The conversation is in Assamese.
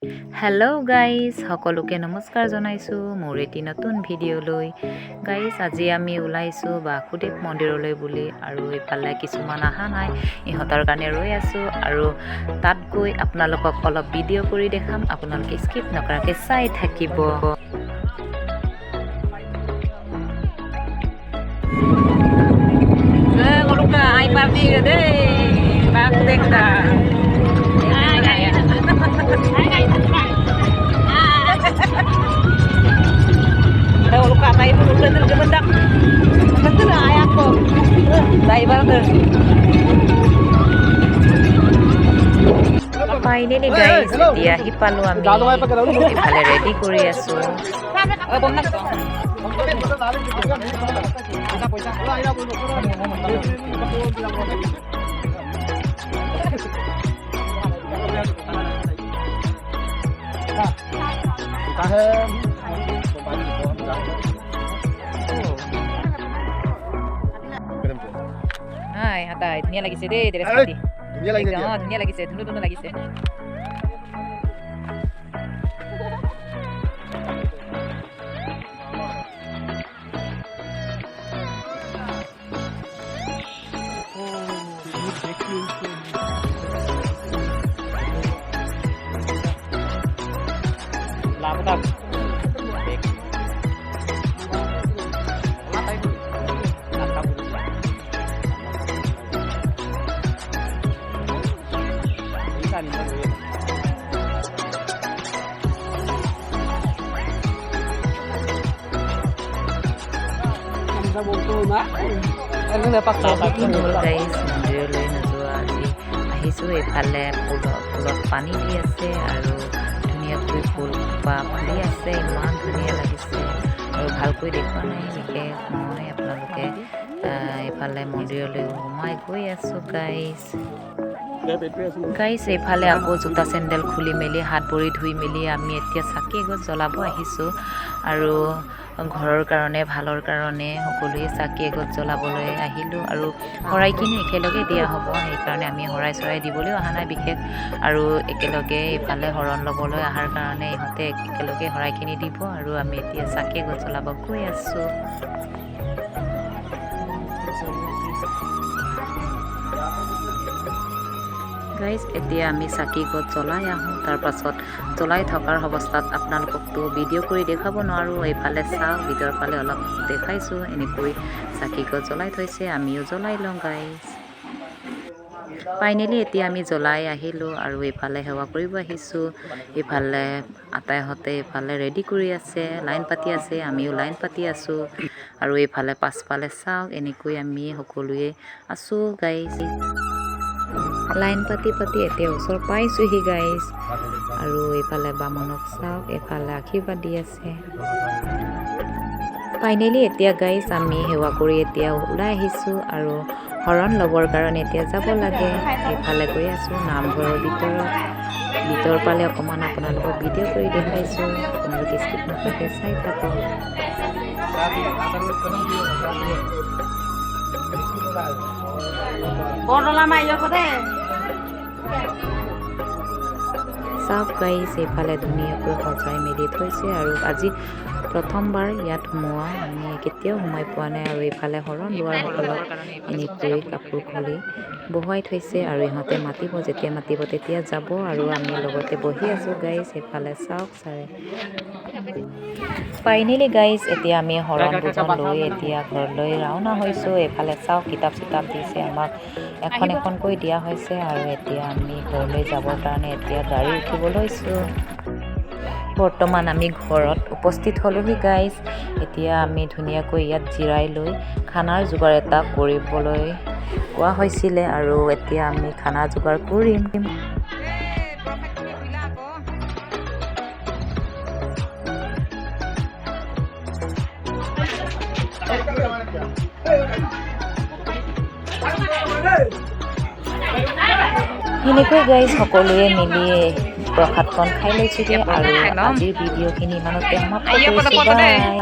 হেল্ল' গাইজ, সকলোকে নমস্কাৰ জনাইছোঁ মোৰ এটি নতুন ভিডিঅ'লৈ। গাইজ, আজি আমি ওলাইছোঁ বাসুদেৱ মন্দিৰলৈ বুলি, আৰু ইফালে কিছুমান অহা নাই, ইহঁতৰ কাৰণে ৰৈ আছোঁ। আৰু তাত গৈ আপোনালোকক অলপ ভিডিঅ' কৰি দেখাম, আপোনালোকে স্কিপ নকৰাকৈ চাই থাকিব। ফাইনেলি গাইজ, এতিয়া আহি পালোঁ আমি। ইফালে ৰেডি কৰি আছোঁ। Hai, hatai, dunia lagi sedih, tidak seperti. Dunia lagi sedih. Oh, dunia lagi sedih, dulu lagi sedih. Laptop. Guys, মন্দিৰলৈ নোযোৱা আজি আহিছোঁ। এইফালে ফুলত পানী দি আছে আৰু ধুনীয়াকৈ ফুলপাহ ফুলি আছে, ইমান ধুনীয়া লাগিছে। আৰু ভালকৈ দেখুওৱা নাই বিশেষ মই, আপোনালোকে এইফালে মন্দিৰলৈ সোমাই গৈ আছোঁ। গাইজ, এইফালে আকৌ জোতা চেণ্ডেল খুলি মেলি হাত ভৰি ধুই মেলি আমি এতিয়া চাকি এগছ জ্বলাব আহিছোঁ। আৰু ঘৰৰ কাৰণে, ভালৰ কাৰণে সকলোৱে চাকি এগছ জ্বলাবলৈ আহিলোঁ। আৰু শৰাইখিনি একেলগে দিয়া হ'ব, সেইকাৰণে আমি শৰাই চৰাই দিবলৈও অহা নাই বিশেষ। আৰু একেলগে এইফালে শৰণ ল'বলৈ অহাৰ কাৰণে ইহঁতে একেলগে শৰাইখিনি দিব, আৰু আমি এতিয়া চাকি এগছ জ্বলাব গৈ আছোঁ। গাইজ, এতিয়া আমি চাকি গছ জ্বলাই আহোঁ। তাৰপাছত জ্বলাই থকাৰ অৱস্থাত আপোনালোককতো ভিডিঅ' কৰি দেখাব নোৱাৰোঁ। এইফালে চাওঁ, ভিতৰৰ ফালে অলপ দেখাইছোঁ। এনেকৈ চাকি গছ জ্বলাই থৈছে, আমিও জ্বলাই লওঁ গাইজ। ফাইনেলি এতিয়া আমি জ্বলাই আহিলোঁ, আৰু এইফালে সেৱা কৰিব আহিছোঁ। ইফালে আটাইহঁতে এইফালে ৰেডি কৰি আছে, লাইন পাতি আছে, আমিও লাইন পাতি আছোঁ। আৰু এইফালে পাছফালে চাওক, এনেকৈ আমি সকলোৱে আছোঁ গাইজ। লাইন পাতি এতিয়া ওচৰ পাইছোঁহি গাইজ। আৰু এইফালে বামুণক চাওক, এইফালে আশীৰ্বাদ দি আছে। ফাইনেলি এতিয়া গাইজ আমি সেৱা কৰি এতিয়া ওলাই আহিছোঁ, আৰু শৰণ ল'বৰ কাৰণে এতিয়া যাব লাগে। এইফালে গৈ আছোঁ নামঘৰৰ ভিতৰ ফালে অকণমান আপোনালোকক ভিডিঅ' কৰি দেখাইছোঁ, আপোনালোকে স্কিপ নকৰাকৈ চাই থাকক। চাওক গাইজ, এইফালে ধুনীয়াকৈ সজাই মেলি থৈছে, আৰু আজি প্ৰথমবাৰ ইয়াত সোমোৱা, আমি কেতিয়াও সোমাই পোৱা নাই। আৰু এইফালে শৰণ লোৱাসকলক এনেকৈ কাপোৰ খুলি বহুৱাই থৈছে, আৰু ইহঁতে মাতিব, যেতিয়া মাতিব তেতিয়া যাব। আৰু আমি লগতে বহি আছোঁ গাইজ। এইফালে চাওক ছাৰে। ফাইনেলি গাইজ, এতিয়া আমি শৰণ ভোজন লৈ এতিয়া ঘৰলৈ ৰাওনা হৈছোঁ। এইফালে চাওক, কিতাপ চিতাপ দিছে আমাক, এখনকৈ দিয়া হৈছে। আৰু এতিয়া আমি ঘৰলৈ যাবৰ কাৰণে এতিয়া গাড়ী উঠিব লৈছোঁ। বৰ্তমান আমি ঘৰত উপস্থিত হ'লোহি গাইজ। এতিয়া আমি ধুনীয়াকৈ ইয়াত জিৰাই লৈ খানাৰ যোগাৰ এটা কৰিবলৈ কোৱা হৈছিলে, আৰু এতিয়া আমি খানা যোগাৰ কৰিম। সেনেকৈ গাইজ সকলোৱে মিলি প্ৰসাদকণ খাই লৈছোঁগৈ, আৰু আজিৰ ভিডিঅ'খিনি ইমানতে সমাপ্ত কৰিছোঁ।